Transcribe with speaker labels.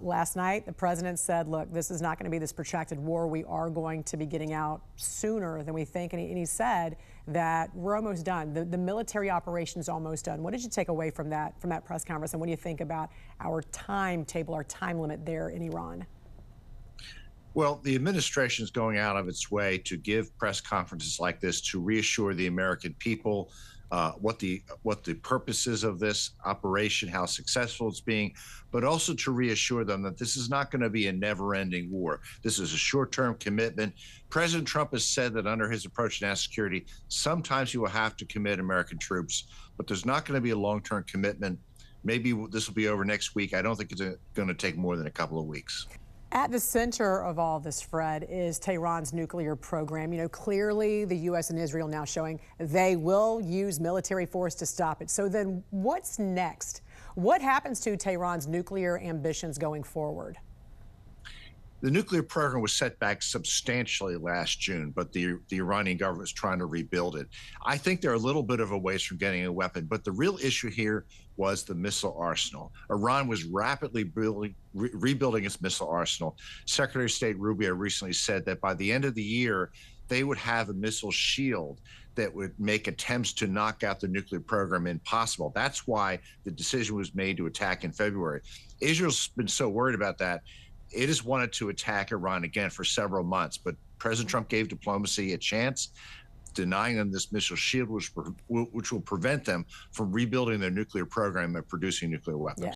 Speaker 1: Last night, the president said, look, this is not going to be this protracted war. We are going to be getting out sooner than we think. And he said that we're almost done. The military operation is almost done. What did you take away from that press conference? And what do you think about our timetable, our time limit there in Iran?
Speaker 2: Well, the administration is going out of its way to give press conferences like this to reassure the American people what the purpose is of this operation, how successful it's being, but also to reassure them that this is not going to be a never-ending war. This is a short-term commitment. President Trump has said that under his approach to national security, sometimes he will have to commit American troops, but there's not going to be a long-term commitment. Maybe this will be over next week. I don't think it's going to take more than a couple of weeks.
Speaker 1: At the center of all this, Fred, is Tehran's nuclear program. You know, clearly the U.S. and Israel now showing they will use military force to stop it. So then what's next? What happens to Tehran's nuclear ambitions going forward?
Speaker 2: The nuclear program was set back substantially last June, but the Iranian government is trying to rebuild it. I think they're a little bit of a ways from getting a weapon, but the real issue here was the missile arsenal. Iran was rapidly rebuilding its missile arsenal. Secretary of State Rubio recently said that by the end of the year, they would have a missile shield that would make attempts to knock out the nuclear program impossible. That's why the decision was made to attack in February. Israel's been so worried about that. It has wanted to attack Iran again for several months, but President Trump gave diplomacy a chance, denying them this missile shield, which will prevent them from rebuilding their nuclear program and producing nuclear weapons.
Speaker 1: Yeah.